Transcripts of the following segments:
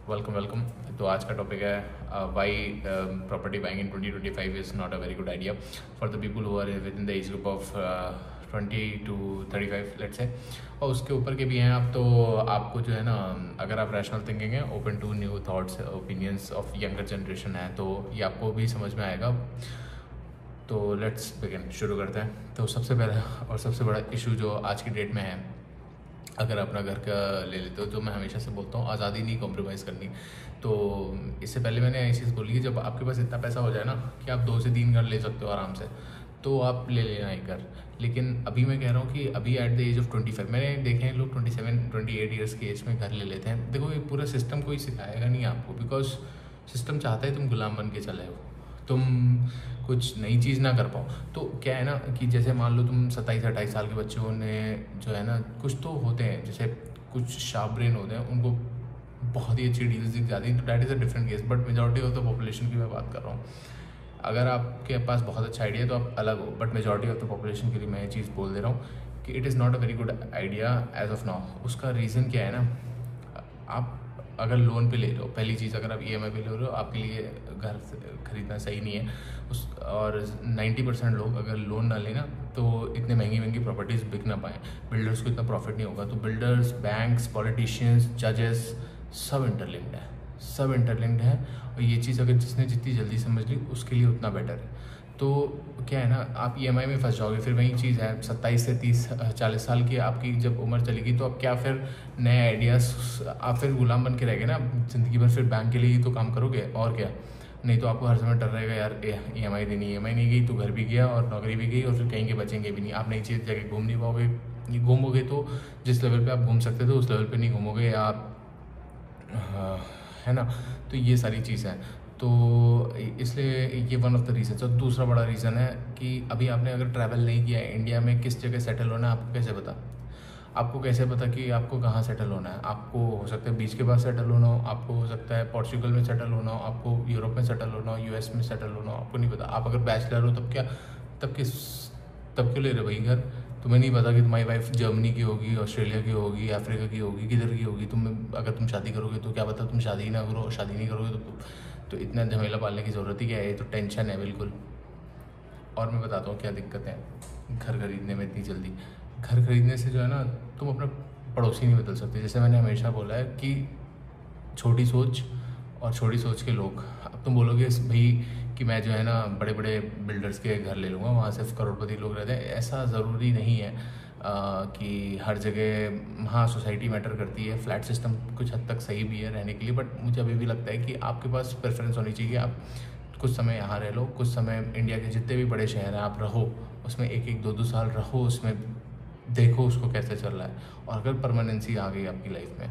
Welcome. तो आज का टॉपिक है why property buying in 2025 is not a very good idea for the people who are within the age group of 20 to 35 let's say. और उसके ऊपर के भी हैं आप, तो आपको जो है ना, अगर आप रैशनल थिंकिंग है, open to new thoughts, opinions of younger generation है, तो ये आपको भी समझ में आएगा। तो लेट्स बिगिन, शुरू करते हैं। तो सबसे पहला और सबसे बड़ा इशू जो आज की डेट में है, अगर अपना घर का ले लेते हो, तो मैं हमेशा से बोलता हूँ आज़ादी नहीं कॉम्प्रोमाइज़ करनी। तो इससे पहले मैंने ऐसी चीज़ बोली कि जब आपके पास इतना पैसा हो जाए ना कि आप 2 से 3 घर ले सकते हो आराम से, तो आप ले लेना एक घर। लेकिन अभी मैं कह रहा हूँ कि अभी एट द एज ऑफ 25, मैंने देखे हैं लोग 27-28 ईयर्स के एज में घर ले लेते हैं। देखो, ये पूरा सिस्टम कोई सिखाएगा नहीं आपको, बिकॉज सिस्टम चाहता है तुम गुलाम बन के चले हो, तुम कुछ नई चीज़ ना कर पाओ। तो क्या है ना कि जैसे मान लो तुम 27-28 साल के बच्चों ने जो है ना, कुछ तो होते हैं, जैसे कुछ शार्प ब्रेन होते हैं, उनको बहुत ही अच्छी डील्स दिख जाती हैं, तो that is a different case. But majority of the population की मैं बात कर रहा हूँ। अगर आपके पास बहुत अच्छा आइडिया है तो आप अलग हो, but majority of the population के लिए मैं ये चीज़ बोल दे रहा हूँ कि it is not a very good idea as of now. उसका रीज़न क्या है ना, आप अगर लोन पे ले रहे हो, पहली चीज़, अगर आप ईएमआई पे ले रहे हो, आपके लिए घर खरीदना सही नहीं है। और 90% लोग अगर लोन ना लेना, तो इतने महंगी महंगी प्रॉपर्टीज़ बिक ना पाएँ, बिल्डर्स को इतना प्रॉफिट नहीं होगा। तो बिल्डर्स, बैंक्स, पॉलिटिशियंस, जजेस, सब इंटरलिंक्ड है, सब इंटरलिंक्ड है। और ये चीज़ अगर जिसने जितनी जल्दी समझ ली, उसके लिए उतना बेटर है। तो क्या है ना, आप ईएमआई में फंस जाओगे। फिर वही चीज़ है, 27 से 30-40 साल की आपकी जब उम्र चलेगी, तो अब क्या, फिर नए आइडियाज़, आप फिर गुलाम बन के रह गए ना ज़िंदगी भर। फिर बैंक के लिए ही तो काम करोगे, और क्या। नहीं तो आपको हर समय डर रहेगा, यार ईएमआई देनी, ईएमआई नहीं गई तो घर भी गया और नौकरी भी गई, और फिर कहीं के बचेंगे भी नहीं। आप नई चीज़ जगह घूम नहीं पाओगे, घूमोगे तो जिस लेवल पे आप घूम सकते थे उस लेवल पे नहीं घूमोगे, या आप, है ना। तो ये सारी चीज़ है। तो इसलिए ये वन ऑफ द रीज़न। और दूसरा बड़ा रीज़न है कि अभी आपने अगर ट्रैवल नहीं किया है, इंडिया में किस जगह सेटल होना है आपको कैसे पता? आपको कैसे पता कि आपको कहाँ सेटल होना है? आपको हो सकता है बीच के पास सेटल होना हो, आपको हो सकता है पोर्चुगल में सेटल होना हो, आपको यूरोप में सेटल होना हो, यूएस में सेटल होना हो, आपको नहीं पता। आप अगर बैचलर हो तब क्या, तब किस, तब क्यों ले रहे भाई घर? तुम्हें नहीं पता कि तुम्हारी वाइफ जर्मनी की होगी, ऑस्ट्रेलिया की होगी, अफ्रीका की होगी, किधर की होगी। अगर तुम शादी करोगे तो क्या पता तुम शादी ही ना करो, शादी नहीं करोगे तो इतना झमेला पालने की ज़रूरत ही क्या है? ये तो टेंशन है बिल्कुल। और मैं बताता हूँ क्या दिक्कत है घर खरीदने में इतनी जल्दी। घर खरीदने से जो है ना, तुम अपना पड़ोसी नहीं बदल सकते। जैसे मैंने हमेशा बोला है कि छोटी सोच और छोटी सोच के लोग। अब तुम बोलोगे भाई कि मैं जो है ना बड़े बड़े बिल्डर्स के घर ले लूँगा, वहाँ सिर्फ करोड़पति लोग रहते हैं। ऐसा ज़रूरी नहीं है कि हर जगह। हाँ, सोसाइटी मैटर करती है, फ्लैट सिस्टम कुछ हद तक सही भी है रहने के लिए, बट मुझे अभी भी लगता है कि आपके पास प्रेफरेंस होनी चाहिए। आप कुछ समय यहाँ रह लो, कुछ समय इंडिया के जितने भी बड़े शहर हैं आप रहो, उसमें 1-2 साल रहो, उसमें देखो उसको कैसे चल रहा है। और अगर परमानेंसी आ गई आपकी लाइफ में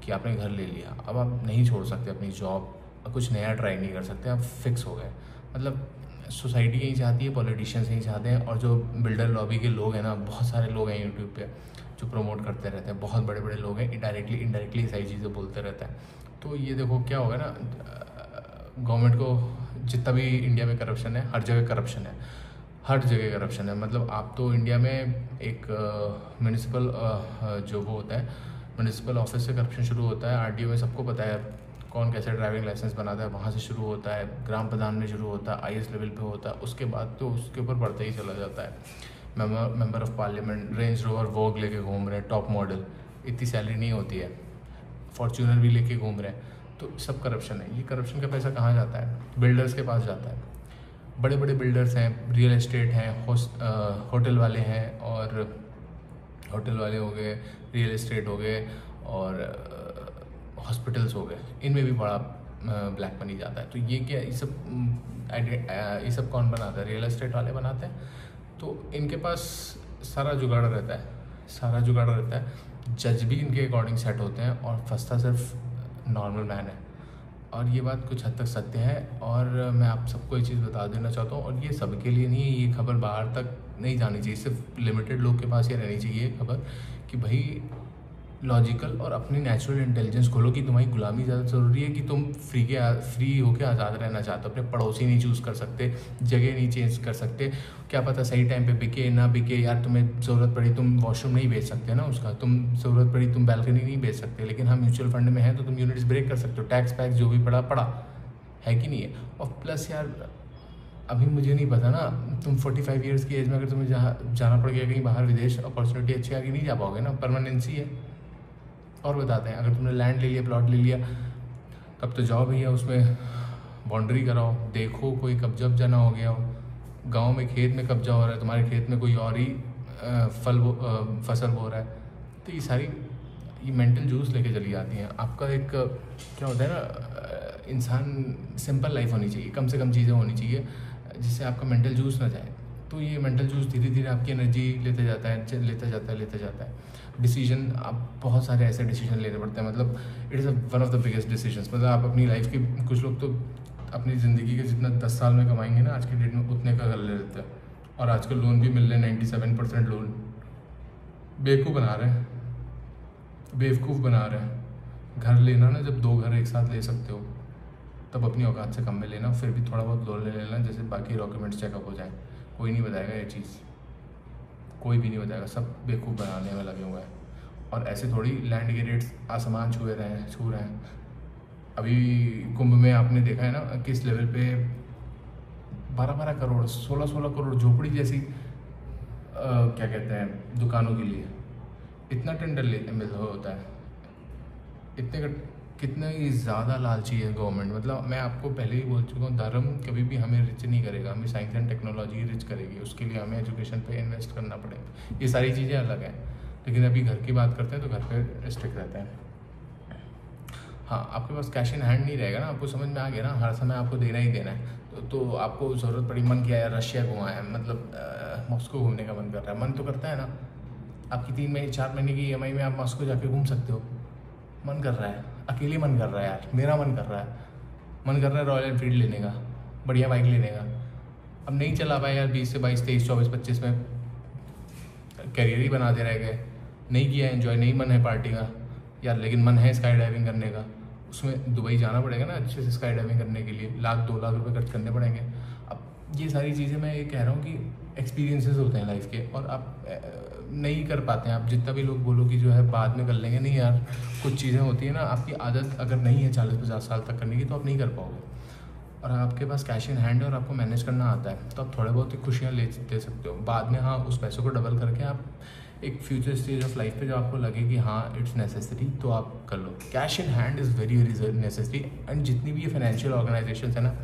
कि आपने घर ले लिया, अब आप नहीं छोड़ सकते अपनी जॉब, कुछ नया ट्राई नहीं कर सकते, आप फिक्स हो गए। मतलब सोसाइटी यही चाहती है, पॉलिटिशियंस यही चाहते हैं, और जो बिल्डर लॉबी के लोग हैं ना, बहुत सारे लोग हैं यूट्यूब पे जो प्रमोट करते रहते हैं, बहुत बड़े बड़े लोग हैं, डायरेक्टली इनडायरेक्टली सारी चीज़ें बोलते रहते हैं। तो ये देखो क्या होगा ना, गवर्नमेंट को जितना भी इंडिया में करप्शन है, हर जगह करप्शन है, हर जगह करप्शन है। मतलब आप तो इंडिया में एक म्यूनिसिपल जो वो होता है, म्यूनिसिपल ऑफिस से करप्शन शुरू होता है, आरटीओ में सबको पता है कौन कैसे ड्राइविंग लाइसेंस बनाता है, वहाँ से शुरू होता है, ग्राम प्रधान में शुरू होता है, आईएएस लेवल पे होता है, उसके बाद तो उसके ऊपर बढ़ता ही चला जाता है। Member of parliament range rover वोग लेके घूम रहे हैं, टॉप मॉडल, इतनी सैलरी नहीं होती है, फॉर्च्यूनर भी लेके घूम रहे हैं। तो सब करप्शन है। ये करप्शन का पैसा कहाँ जाता है? बिल्डर्स के पास जाता है। बड़े बड़े बिल्डर्स हैं, रियल एस्टेट हैं, होटल वाले हैं, और होटल वाले हो गए, रियल एस्टेट हो गए, और हॉस्पिटल्स हो गए, इनमें भी बड़ा ब्लैक मनी जाता है। तो ये क्या, ये सब कौन बनाता है? रियल एस्टेट वाले बनाते हैं। तो इनके पास सारा जुगाड़ रहता है, सारा जुगाड़ रहता है। जज भी इनके अकॉर्डिंग सेट होते हैं, और फंसता सिर्फ नॉर्मल मैन है। और ये बात कुछ हद तक सत्य है। और मैं आप सबको ये चीज़ बता देना चाहता हूँ, और ये सबके लिए नहीं है, ये खबर बाहर तक नहीं जानी चाहिए, सिर्फ लिमिटेड लोग के पास ये रहनी चाहिए खबर कि भाई लॉजिकल और अपनी नेचुरल इंटेलिजेंस खोलो कि तुम्हारी गुलामी ज़्यादा ज़रूरी है कि तुम फ्री होके आज़ाद रहना चाहते हो। अपने पड़ोसी नहीं चूज़ कर सकते, जगह नहीं चेंज कर सकते, क्या पता सही टाइम पे बिके ना बिके। यार तुम्हें ज़रूरत पड़ी तुम वॉशरूम नहीं बेच सकते ना उसका, तुम ज़रूरत पड़ी तुम बैल्कनी नहीं बेच सकते, लेकिन हाँ म्यूचुअल फंड में है तो तुम यूनिट्स ब्रेक कर सकते हो। टैक्स पैक्स जो भी पड़ा है कि नहीं है। और प्लस यार अभी मुझे नहीं पता ना, तुम 45 ईयर्स की एज में अगर तुम्हें जाना पड़ गया कहीं बाहर विदेश, अपॉर्चुनिटी अच्छी आगे नहीं जा पाओगे ना, परमानेंसी है। और बताते हैं, अगर तुमने लैंड ले लिया, प्लॉट ले लिया, तब तो जाओ भैया उसमें बाउंड्री कराओ, देखो कोई कब्जा वब्जा ना हो गया हो। गांव में खेत में कब्जा हो रहा है, तुम्हारे खेत में कोई और ही फसल बो रहा है, तो ये सारी ये मेंटल जूस लेके चली जाती हैं। आपका एक क्या होता है ना, इंसान सिंपल लाइफ होनी चाहिए, कम से कम चीज़ें होनी चाहिए जिससे आपका मेंटल जूस ना जाए। तो ये मेंटल जूस धीरे धीरे आपकी एनर्जी लेते जाता है। डिसीजन, आप बहुत सारे ऐसे डिसीजन लेने पड़ते हैं, मतलब it is one of the biggest decisions. मतलब आप अपनी लाइफ की, कुछ लोग तो अपनी ज़िंदगी के जितना 10 साल में कमाएंगे ना आज के डेट में, उतने का कर ले लेते हैं। और आजकल लोन भी मिल रहे हैं, 97% लोन। बेवकूफ़ बना रहे हैं। घर लेना ना, जब 2 घर एक साथ ले सकते हो तब अपनी औकात से कम में लेना, फिर भी थोड़ा बहुत लोन ले लेना, जैसे बाकी डॉक्यूमेंट्स चेकअप हो जाए। कोई नहीं बताएगा ये चीज़, कोई भी नहीं बताएगा, सब बेवकूफ़ बनाने में लगे हुए हैं। और ऐसे थोड़ी लैंड के रेट्स आसमान छू रहे हैं। अभी कुंभ में आपने देखा है ना किस लेवल पे 12-12 करोड़ 16-16 करोड़ झोपड़ी जैसी क्या कहते हैं दुकानों के लिए इतना टेंडर मिल होता है। कितना ही ज़्यादा लालची है गवर्नमेंट। मतलब मैं आपको पहले ही बोल चुका हूँ, धर्म कभी भी हमें रिच नहीं करेगा, हमें साइंस एंड टेक्नोलॉजी रिच करेगी। उसके लिए हमें एजुकेशन पे इन्वेस्ट करना पड़ेगा। ये सारी चीज़ें अलग हैं, लेकिन अभी घर की बात करते हैं तो घर पे स्ट्रिक्ट रहते हैं। हाँ, आपके पास कैश इन हैंड नहीं रहेगा ना, आपको समझ में आ गया ना, हर समय आपको देना ही देना है। तो आपको ज़रूरत पड़ी, मन किया यार रशिया घुमाया, मतलब मॉस्को घूमने का मन कर रहा है, मन तो करता है ना। आपकी 3 महीने 4 महीने की EMI में आप मॉस्को जाके घूम सकते हो। मन कर रहा है, अकेले मन कर रहा है यार, मेरा मन कर रहा है रॉयल एनफील्ड लेने का, बढ़िया बाइक लेने का। अब नहीं चला पाए यार, 20 से 22, 23, 24, 25 में कैरियर ही बनाते रह गए, नहीं किया एंजॉय, नहीं मन है पार्टी का यार, लेकिन मन है स्काई डाइविंग करने का। उसमें दुबई जाना पड़ेगा ना अच्छे से स्काई डाइविंग करने के लिए, 1-2 लाख रुपए खर्च करने पड़ेंगे। अब ये सारी चीज़ें मैं ये कह रहा हूँ कि एक्सपीरियंसेस होते हैं लाइफ के, और आप नहीं कर पाते हैं। आप जितना भी लोग बोलो कि जो है बाद में कर लेंगे, नहीं यार, कुछ चीज़ें होती है ना, आपकी आदत अगर नहीं है 40-50 साल तक करने की तो आप नहीं कर पाओगे। और आपके पास कैश इन हैंड है और आपको मैनेज करना आता है तो आप थोड़े बहुत ही खुशियाँ दे सकते हो। बाद में हाँ, उस पैसों को डबल करके आप एक फ्यूचर स्टेज ऑफ लाइफ पे जो आपको लगे कि हाँ इट्स नेसेसरी, तो आप कर लो। Cash in hand is very very necessary. And जितनी भी ये फाइनेंशियल ऑर्गेनाइजेशन है ना,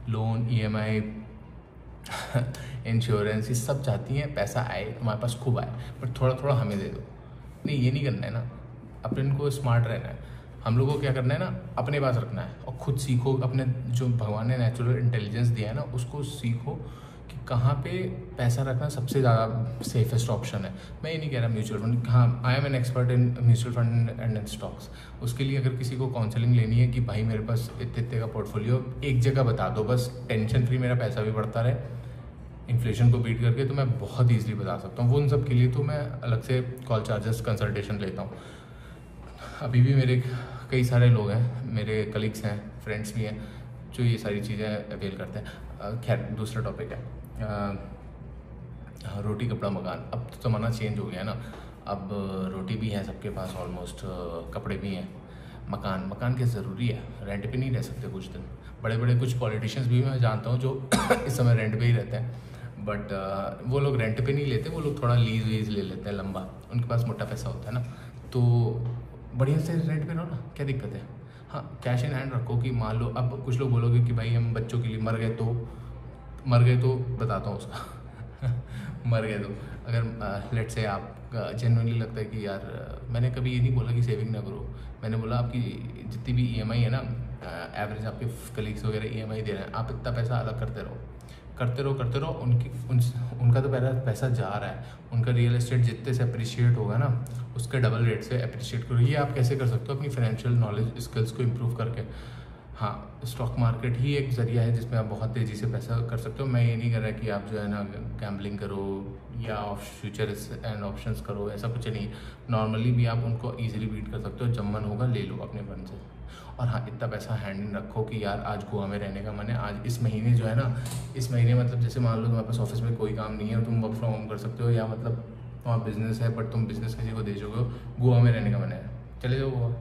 लोन, EMI, इंश्योरेंस, ये सब चाहती हैं पैसा आए, तुम्हारे पास खूब आए, बट थोड़ा थोड़ा हमें दे दो। नहीं, ये नहीं करना है ना, अपन को स्मार्ट रहना है। हम लोगों को क्या करना है ना, अपने पास रखना है और खुद सीखो। अपने जो भगवान ने नेचुरल इंटेलिजेंस दिया है ना, उसको सीखो कि कहाँ पे पैसा रखना सबसे ज़्यादा सेफेस्ट ऑप्शन है। मैं ये नहीं कह रहा म्यूचुअल फंड, हाँ I am an expert in mutual fund and in stocks. उसके लिए अगर किसी को काउंसलिंग लेनी है कि भाई मेरे पास इतने का पोर्टफोलियो, एक जगह बता दो बस, टेंशन फ्री, मेरा पैसा भी बढ़ता रहे, इन्फ्लेशन को बीट करके, तो मैं बहुत ईजिली बता सकता हूँ। वो उन सब के लिए तो मैं अलग से कॉल चार्जेस कंसल्टेशन लेता हूँ। अभी भी मेरे कई सारे लोग हैं, मेरे कलीग्स हैं, फ्रेंड्स भी हैं, जो ये सारी चीज़ें अवेल करते हैं। खैर दूसरा टॉपिक है, रोटी कपड़ा मकान। अब तो ज़माना चेंज हो गया है ना, अब रोटी भी है सबके पास ऑलमोस्ट, कपड़े भी हैं, मकान क्या ज़रूरी है, रेंट पे नहीं रह सकते कुछ दिन। बड़े बड़े कुछ पॉलिटिशियंस भी मैं जानता हूँ जो इस समय रेंट पे ही रहते हैं, बट वो लोग रेंट पे नहीं लेते, वो लोग थोड़ा लीज वीज ले लेते हैं लंबा, उनके पास मोटा पैसा होता है ना, तो बढ़िया से रेंट पे रहो ना, क्या दिक्कत है। हाँ, कैश इन हैंड रखो कि मान लो अब कुछ लोग बोलोगे कि भाई हम बच्चों के लिए मर गए तो बताता हूँ उसका मर गए तो अगर लेट से आप जेन्युइनली लगता है कि यार, मैंने कभी ये नहीं बोला कि सेविंग ना करो, मैंने बोला आपकी जितनी भी EMI है ना, एवरेज आपके कलीग्स वगैरह EMI दे रहे हैं, आप इतना पैसा अलग करते रहो। उनका तो पहला पैसा जा रहा है, उनका रियल एस्टेट जितने से अप्रिशिएट होगा ना, उसके डबल रेट से अप्रिशिएट करो। ये आप कैसे कर सकते हो, अपनी फाइनेंशियल नॉलेज स्किल्स को इम्प्रूव करके। हाँ, स्टॉक मार्केट ही एक ज़रिया है जिसमें आप बहुत तेज़ी से पैसा कर सकते हो। मैं ये नहीं कर रहा कि आप जो है ना गैम्बलिंग करो या फ्यूचर्स एंड ऑप्शंस करो, ऐसा कुछ नहीं। नॉर्मली भी आप उनको ईजिली बीट कर सकते हो, जब मन होगा ले लो अपने मन से। और हाँ, इतना पैसा हैंड इन रखो कि यार आज गोवा में रहने का मन है, आज इस महीने जो है ना, इस महीने मतलब जैसे मान लो तुम्हारे पास ऑफिस में कोई काम नहीं है और तुम वर्क फ्रॉम होम कर सकते हो, या मतलब तुम्हारा बिजनेस है बट तुम बिजनेस किसी को दे चुके हो, गोवा में रहने का मन है, चले जाओ गोवा,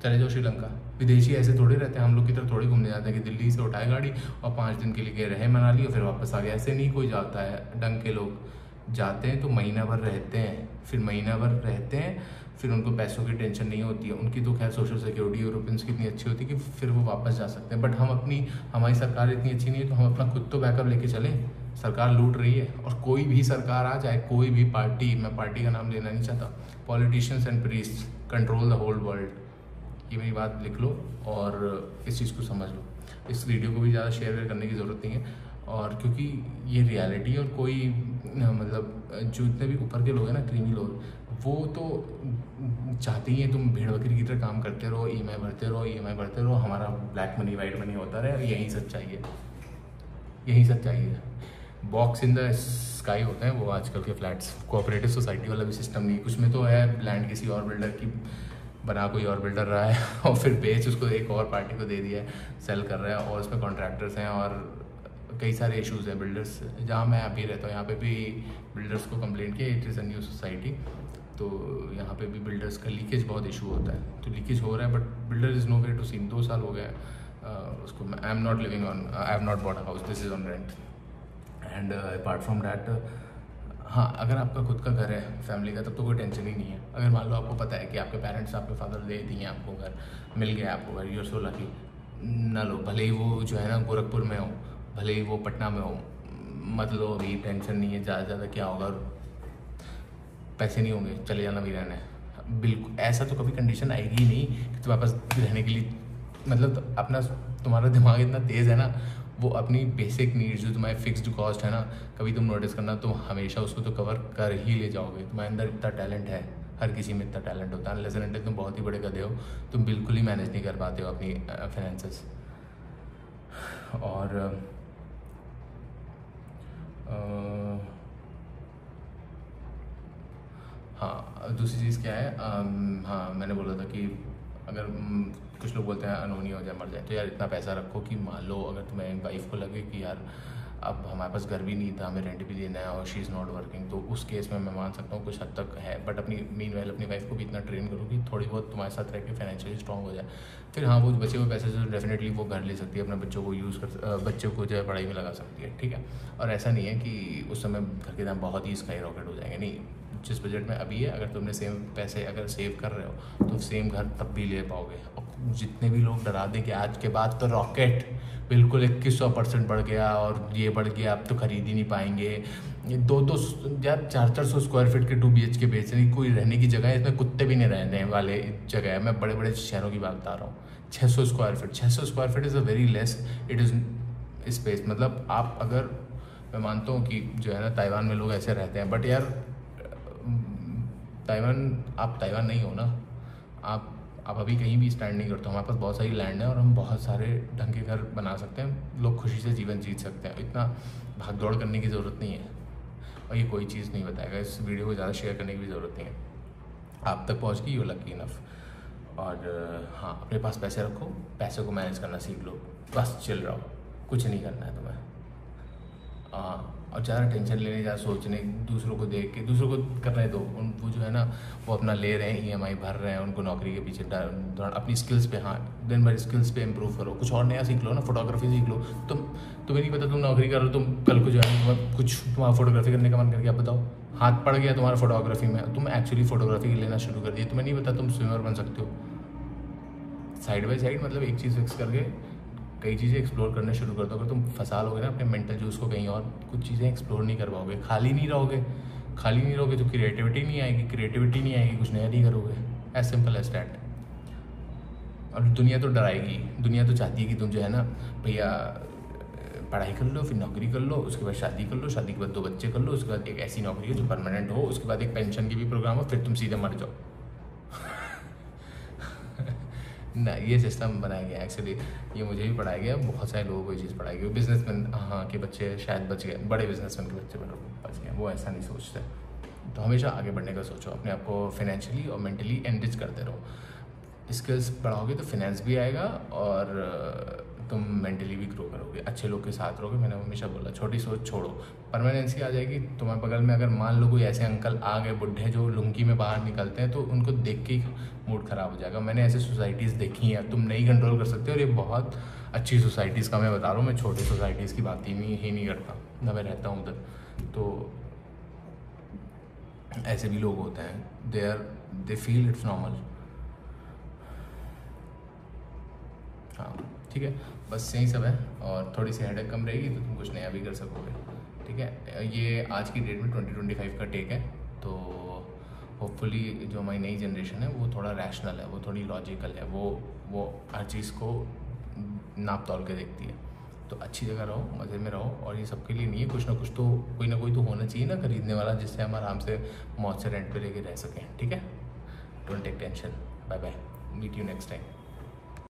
चले जाओ श्रीलंका। विदेशी ऐसे थोड़े रहते हैं, हम लोग की तरफ थोड़ी घूमने जाते हैं कि दिल्ली से उठाए गाड़ी और 5 दिन के लिए गए रहे मनाली और फिर वापस आ गए। ऐसे नहीं कोई जाता है। ढंग के लोग जाते हैं तो महीना भर रहते हैं, फिर महीना भर रहते हैं, फिर उनको पैसों की टेंशन नहीं होती है। उनकी तो खैर सोशल सिक्योरिटी यूरोपियंस की इतनी अच्छी होती है कि फिर वो वापस जा सकते हैं। बट हम हमारी सरकार इतनी अच्छी नहीं है, तो हम अपना खुद तो बैकअप लेके चलें। सरकार लूट रही है, और कोई भी सरकार आ जाए, कोई भी पार्टी, मैं पार्टी का नाम लेना नहीं चाहता, politicians and priest control the whole world. ये मेरी बात लिख लो और इस चीज़ को समझ लो। इस वीडियो को भी ज़्यादा शेयर करने की ज़रूरत नहीं है, और क्योंकि ये रियलिटी है। और कोई मतलब जो इतने भी ऊपर के लोग हैं ना, क्रीमी लोग, वो तो चाहते ही हैं तुम भेड़ बकरी की तरह काम करते रहो, ईएमआई भरते रहो, हमारा ब्लैक मनी वाइट मनी होता रहे। यही सच्चाई है, यही सच्चाई है। बॉक्स इन द स्काई होते हैं वो आजकल के फ्लैट्स। कोऑपरेटिव सोसाइटी वाला भी सिस्टम नहीं, कुछ में तो है लैंड किसी और बिल्डर की बना कोई और बिल्डर रहा है और फिर बेच उसको एक और पार्टी को दे दिया है, सेल कर रहा है, और उसमें कॉन्ट्रैक्टर्स हैं और कई सारे इश्यूज़ हैं। बिल्डर्स, जहाँ मैं अभी रहता हूँ यहाँ पे भी बिल्डर्स को कंप्लेंट किया, it is a new society, तो यहाँ पे भी बिल्डर्स का लीकेज बहुत इशू होता है। तो लीकेज हो रहा है, but builder is no way to seen. 2 साल हो गया उसको। I am not living on, I have not bought a house, this is on rent. And apart from that, हाँ, अगर आपका खुद का घर है फैमिली का, तब तो कोई टेंशन ही नहीं है। अगर मान लो आपको पता है कि आपके पेरेंट्स, आपके फादर दे दिए आपको घर, मिल गया आपको घर, यूर सो लकी, ना लो। भले ही वो जो है ना गोरखपुर में हो, भले ही वो पटना में हो, मत लो अभी, टेंशन नहीं है। ज़्यादा क्या होगा, पैसे नहीं होंगे, चले जाना भी रहना है। बिल्कुल ऐसा तो कभी कंडीशन आएगी ही नहीं कि तुम्हारे पास रहने के लिए, मतलब अपना, तुम्हारा दिमाग इतना तेज़ है ना, वो अपनी बेसिक नीड्स जो तुम्हारे फिक्स्ड कॉस्ट है ना, कभी तुम नोटिस करना, तुम हमेशा उसको तो कवर कर ही ले जाओगे। तुम्हारे अंदर इतना टैलेंट है, हर किसी में इतना टैलेंट होता है। अनलेस एंड अनटिल तुम बहुत ही बड़े गधे हो, तुम बिल्कुल ही मैनेज नहीं कर पाते हो अपनी फाइनेंसेस। और हाँ, दूसरी चीज़ क्या है, हाँ मैंने बोला था कि अगर कुछ लोग बोलते हैं अनहोनी हो जाए, मर जाए, तो यार इतना पैसा रखो कि मान लो अगर तुम्हें वाइफ को लगे कि यार अब हमारे पास घर भी नहीं था, हमें रेंट भी देना है और शी इज़ नॉट वर्किंग, तो उस केस में मैं मान सकता हूँ कुछ हद तक है। बट मीनवाइल अपनी वाइफ को भी इतना ट्रेन करो कि थोड़ी बहुत तुम्हारे साथ रह के फाइनेंशियली स्ट्रॉन्ग हो जाए। फिर हाँ, वो बचे हुए पैसे से डेफिनेटली वो घर ले सकती है, अपने बच्चों को बच्चों को जो है पढ़ाई में लगा सकती है, ठीक है। और ऐसा नहीं है कि उस समय घर के दाम बहुत ही स्काई रॉकेट हो जाएंगे, नहीं। जिस बजट में अभी है, अगर तुमने सेम पैसे अगर सेव कर रहे हो तो सेम घर तब भी ले पाओगे। और जितने भी लोग डरा दें कि आज के बाद तो रॉकेट बिल्कुल 2100% बढ़ गया और ये बढ़ गया, अब तो खरीद ही नहीं पाएंगे, ये 2-2 यार 400-400 स्क्वायर फीट के 2 BHK बेच रहे हैं, कोई रहने की जगह है इसमें, कुत्ते भी नहीं रहने वाले जगह है। मैं बड़े बड़े शहरों की बात बता रहा हूँ। 600 square feet is a very less, it is space. मतलब आप अगर, मैं मानता हूँ कि जो है ना ताइवान में लोग ऐसे रहते हैं, बट यार आप ताइवान नहीं हो ना, आप अभी कहीं भी स्टैंड नहीं करते हो। हमारे पास बहुत सारी लैंड है और हम बहुत सारे ढंग के घर बना सकते हैं, लोग खुशी से जीवन जीत सकते हैं। इतना भाग दौड़ करने की ज़रूरत नहीं है, और ये कोई चीज़ नहीं बताएगा। इस वीडियो को ज़्यादा शेयर करने की भी ज़रूरत नहीं है। आप तक पहुँच गई, यू लकी इनफ। और हाँ, अपने पास पैसे रखो, पैसे को मैनेज करना सीख लो, बस चिल रहो, कुछ नहीं करना है तुम्हें। और ज़्यादा टेंशन लेने, ज़्यादा सोचने, दूसरों को देख के, दूसरों को करने दो। वो जो है ना, वो अपना ले रहे हैं, EMI भर रहे हैं, उनको नौकरी के पीछे अपनी स्किल्स पे, हाँ दिन भर स्किल्स पे इम्प्रूव करो, कुछ और नया सीख लो ना, फोटोग्राफी सीख लो। तुम्हें नहीं पता तुम नौकरी करो, तुम कल को जो है तुम्हारा फोटोग्राफी करने का मन करके, आप बताओ, हाथ पड़ गया तुम्हारा फोटोग्राफी में, तुम एक्चुअली फोटोग्राफी लेना शुरू कर दिया, तुम्हें नहीं पता तुम स्विमर बन सकते हो। साइड बाई साइड, मतलब एक चीज़ फिक्स करके कई चीज़ें एक्सप्लोर करने शुरू कर दो। अगर तुम फंसा लोगे ना अपने मेंटल जूस को कहीं और, कुछ चीज़ें एक्सप्लोर नहीं कर पाओगे, खाली नहीं रहोगे तो क्रिएटिविटी नहीं आएगी, कुछ नया नहीं करोगे। As simple as that. और दुनिया तो डराएगी, दुनिया तो चाहती है कि तुम जो है ना भैया पढ़ाई कर लो, फिर नौकरी कर लो, उसके बाद शादी कर लो, शादी के बाद 2 बच्चे कर लो, उसके बाद एक ऐसी नौकरी हो जो परमानेंट हो, उसके बाद एक पेंशन की भी प्रोग्राम हो, फिर तुम सीधे मर जाओ। ना ये सिस्टम बनाया गया एक्चुअली, ये मुझे भी पढ़ाया गया, बहुत सारे लोगों को ये चीज़ पढ़ाई गई। बिजनेसमैन हाँ के बच्चे शायद बच गए, बड़े बिजनेसमैन के बच्चे बच गए, वो ऐसा नहीं सोचते। तो हमेशा आगे बढ़ने का सोचो, अपने आप को फाइनेंशियली और मेंटली एनरिच करते रहो। स्किल्स बढ़ाओगे तो फिनेंस भी आएगा और तुम मेंटली भी ग्रो करोगे, अच्छे लोग के साथ रहोगे। मैंने हमेशा बोला छोटी सोच छोड़ो, परमानेंसी आ जाएगी तुम्हारे बगल में। अगर मान लो कोई ऐसे अंकल आ गए बुढ़े जो लुंगी में बाहर निकलते हैं, तो उनको देख के ही मूड ख़राब हो जाएगा। मैंने ऐसे सोसाइटीज़ देखी हैं, तुम नहीं कंट्रोल कर सकते। और ये बहुत अच्छी सोसाइटीज़ का मैं बता रहा हूँ, मैं छोटी सोसाइटीज़ की बात ही नहीं करता ना, मैं रहता हूँ उधर। तो ऐसे भी लोग होते हैं, दे फील इट्स नॉर्मल। हाँ ठीक है, बस यही सब है। और थोड़ी सी हेडेक कम रहेगी तो तुम कुछ नया भी कर सकोगे। ठीक है, ये आज की डेट में 2025 का टेक है। तो होपफुली जो हमारी नई जनरेशन है वो थोड़ा रैशनल है, वो थोड़ी लॉजिकल है, वो हर चीज़ को नाप तोल के देखती है। तो अच्छी जगह रहो, मज़े में रहो। और ये सबके लिए नहीं है, कुछ ना कुछ तो कोई ना कोई तो होना चाहिए ना खरीदने वाला, जिससे हम आराम से मौज से रेंट पे लेके रह सकें। ठीक है, don't take tension. Bye bye, meet you next time.